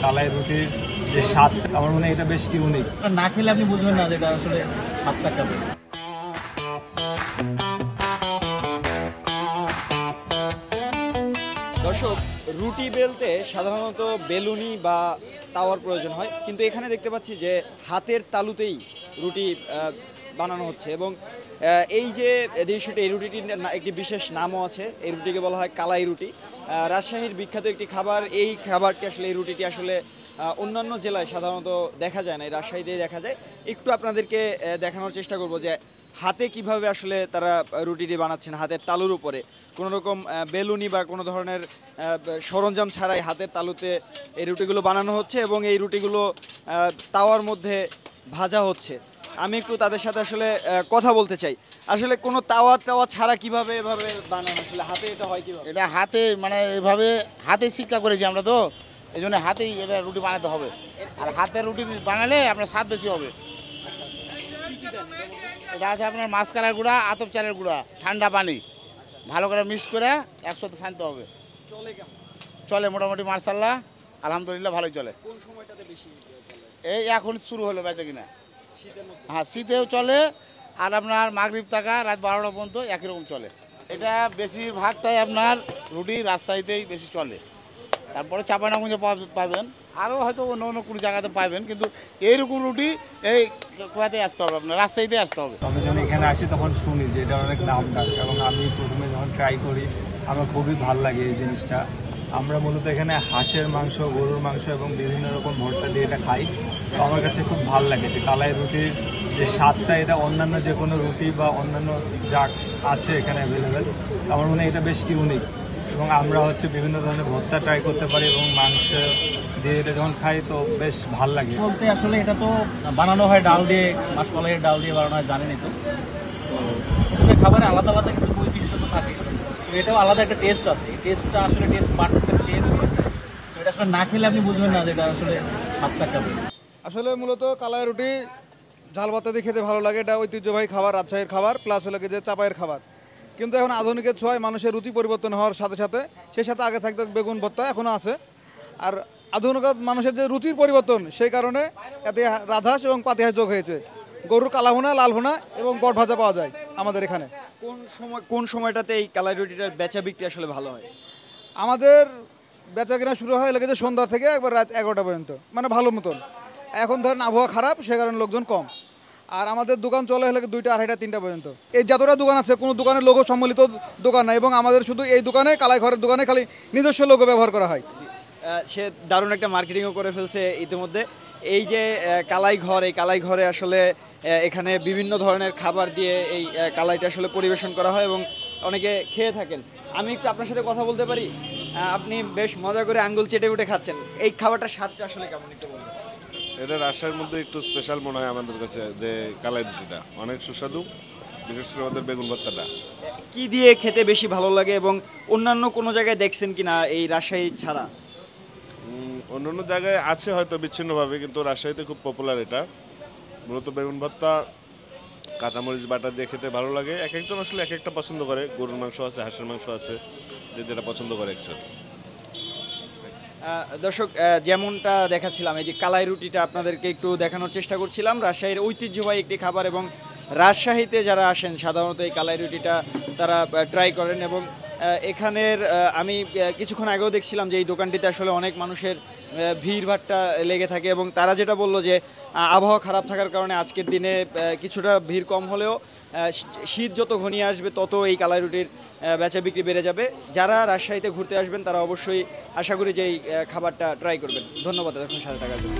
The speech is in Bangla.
কালাই রুটির যে স্বাদ, আমার মনে হয় এটা বেশ ইউনিক। না খেলে আপনি বুঝবেন না যেটা আসলে স্বাদটা কেমন। দর্শক, রুটি বেলতে সাধারণত বেলুনি বা তাওয়ার প্রয়োজন হয়, কিন্তু এখানে দেখতে পাচ্ছি যে হাতের তালুতেই রুটি বানানো হচ্ছে। এবং এই যে দৃশ্যটি, এই রুটিটির একটি বিশেষ নামও আছে। এই রুটিকে বলা হয় কালাই রুটি। রাজশাহীর বিখ্যাত একটি খাবার। এই খাবারটি আসলে, এই রুটিটি আসলে অন্যান্য জেলায় সাধারণত দেখা যায় না, এই রাজশাহীতেই দেখা যায়। একটু আপনাদেরকে দেখানোর চেষ্টা করব যে হাতে কিভাবে আসলে তারা রুটিটি বানাচ্ছেন, হাতের তালুর উপরে কোনো রকম বেলুনি বা কোনো ধরনের সরঞ্জাম ছাড়াই হাতের তালুতে এই রুটিগুলো বানানো হচ্ছে এবং এই রুটিগুলো তাওয়ার মধ্যে ভাজা হচ্ছে। আমি একটু তাদের সাথে আসলে কথা বলতে চাই। আসলে কোনো তাওয়া ছাড়া কিভাবে এভাবে বানানো, আসলে হাতে এটা হয় কিভাবে? এটা হাতে মানে এভাবে হাতে শিক্ষা করেছি আমরা, তো এই জন্য হাতেই এটা রুটি বানাতে হবে। আর হাতের রুটি বানালে আপনার স্বাদ বেশি হবে। এটা আছে আপনার মাছকালার গুঁড়া, আতপ চালের গুঁড়া, ঠান্ডা পানি ভালো করে মিক্স করে একসাথে ছানতে হবে। চলে কেমন? চলে মোটামুটি, মার্শাল্লাহ আলহামদুলিল্লাহ ভালোই চলে। কোন সময়টাতে বেশি? এই এখন শুরু হলো বেচা কিনা। হ্যাঁ, শীতেও চলে, আর আপনার মাগরিব টাকা রাত 12টা পর্যন্ত একই রকম চলে। এটা বেশিরভাগটাই আপনার রুটি রাজশাহীতেই বেশি চলে। তারপরে চাঁপাইনবাবগঞ্জে পাবেন, আরও হয়তো অন্য অন্য কোনো জায়গাতে পাবেন, কিন্তু এইরকম রুটি এই কোথাতেই আসতে হবে, আপনার রাজশাহীতেই আসতে হবে। আমি যখন এখানে আসি তখন শুনি যে এটা অনেক নাম ডাক, এবং আমি প্রথমে যখন ট্রাই করি আমার খুবই ভালো লাগে এই জিনিসটা। আমরা মূলত এখানে হাঁসের মাংস, গরুর মাংস এবং বিভিন্ন রকম ভর্তা দিয়ে এটা খাই। তো আমার কাছে খুব ভালো লাগে যে কালাই রুটির যে স্বাদটা, এটা অন্যান্য যে কোনো রুটি বা অন্যান্য যা আছে এখানে অ্যাভেলেবেল, আমার মনে হয় এটা বেশ ইউনিক। এবং আমরা বিভিন্ন ধরনের ভর্তা ট্রাই করতে পারি এবং মাংস দিয়ে এটা যখন খাই তো বেশ ভাল লাগে। বলতে আসলে এটা তো বানানো হয় ডাল দিয়ে, মাসকলাইয়ের ডাল দিয়ে বানানো হয়, জানেনই তো। আসলে খাবারে আলাদা আলাদা কিছু বৈশিষ্ট্য থাকে, তো এটাও আলাদা একটা টেস্ট আছে। এই টেস্টটা আসলে টেস্ট বাড়তে চেঞ্জ করে। তো এটা আসলে না খেলে আপনি বুঝবেন না যেটা আসলে স্বাদটা কেমন। আসলে মূলত কালাই রুটি ঝাল ভাত দিয়ে খেতে ভালো লাগে। এটা ঐতিহ্যবাহী খাবার, রাজশাহীর খাবার, প্লাস হলো যে চাপাইয়ের খাবার। কিন্তু এখন আধুনিকের ছোঁয়ায় মানুষের রুচি পরিবর্তন হওয়ার সাথে সাথে, সেই সাথে আগে থাকতো বেগুন ভর্তা, এখনও আছে। আর আধুনিক মানুষের যে রুচির পরিবর্তন, সেই কারণে এতে রাজহাঁস এবং পাতিহাঁস যোগ হয়েছে। গরুর কালাভুনা, লালভুনা এবং বট ভাজা পাওয়া যায় আমাদের এখানে। কোন সময়টাতে এই কালাই রুটিটার বেচা বিক্রি আসলে ভালো হয়? আমাদের বেচা কেনা শুরু হয় লেগেছে সন্ধ্যা থেকে একবার রাত 11টা পর্যন্ত, মানে ভালো মতন। এখন ধরেন আবহাওয়া খারাপ, সে কারণে লোকজন কম। আর আমাদের দোকান চলে হলে 2টা, 2:30, 3টা পর্যন্ত। এই যতটা দোকান আছে, কোনো দোকানের লোগো সম্মিলিত দোকান নাই, এবং আমাদের শুধু এই দোকানে, কালাই ঘরের দোকানে খালি নিজস্ব লোগো ব্যবহার করা হয়। সে দারুণ একটা মার্কেটিংও করে ফেলছে ইতিমধ্যে। এই যে কালাই ঘর, এই কালাই ঘরে আসলে এখানে বিভিন্ন ধরনের খাবার দিয়ে এই কালাইটা আসলে পরিবেশন করা হয় এবং অনেকে খেয়ে থাকেন। আমি একটু আপনার সাথে কথা বলতে পারি? আপনি বেশ মজা করে আঙ্গুল চেটে উঠে খাচ্ছেন। এই খাবারটার স্বাদটা আসলে কেমন, একটু বলুন। এটা রাজশাহীর মধ্যে একটু স্পেশাল মনে হয় আমাদের কাছে, যে কালাই রুটিটা অনেক সুস্বাদু, বিশেষ করে আমাদের বেগুন ভর্তাটা। কি দিয়ে খেতে বেশি ভালো লাগে, এবং অন্যান্য কোনো জায়গায় দেখছেন কিনা এই রাজশাহী ছাড়া? অন্য জায়গায় আছে হয়তো বিচ্ছিন্নভাবে, কিন্তু রাজশাহীতে খুব পপুলার এটা। মূলত বেগুন ভর্তা কাঁচামরিচ বাটা দিয়ে খেতে ভালো লাগে। এক একজন আসলে এক একটা পছন্দ করে। গরুর মাংস আছে, হাঁসের মাংস আছে, যে যেটা পছন্দ করে অ্যাকচুয়ালি। দর্শক, যেমনটা দেখাচ্ছিলাম, এই যে কালাই রুটিটা আপনাদেরকে একটু দেখানোর চেষ্টা করছিলাম। রাজশাহীর ঐতিহ্যবাহী একটি খাবার, এবং রাজশাহীতে যারা আসেন সাধারণত এই কালাই রুটিটা তারা ট্রাই করেন। এবং এখানের আমি কিছুক্ষণ আগেও দেখছিলাম যে এই দোকানটিতে আসলে অনেক মানুষের ভিড়ভাট্টা লেগে থাকে, এবং তারা যেটা বললো যে আবহাওয়া খারাপ থাকার কারণে আজকের দিনে কিছুটা ভিড় কম হলেও শীত যত ঘনিয়ে আসবে তত এই কালাই রুটির বেচা বিক্রি বেড়ে যাবে। যারা রাজশাহীতে ঘুরতে আসবেন তারা অবশ্যই আশা করি যে এই খাবারটা ট্রাই করবেন। ধন্যবাদ এখন সাথে থাকার জন্য।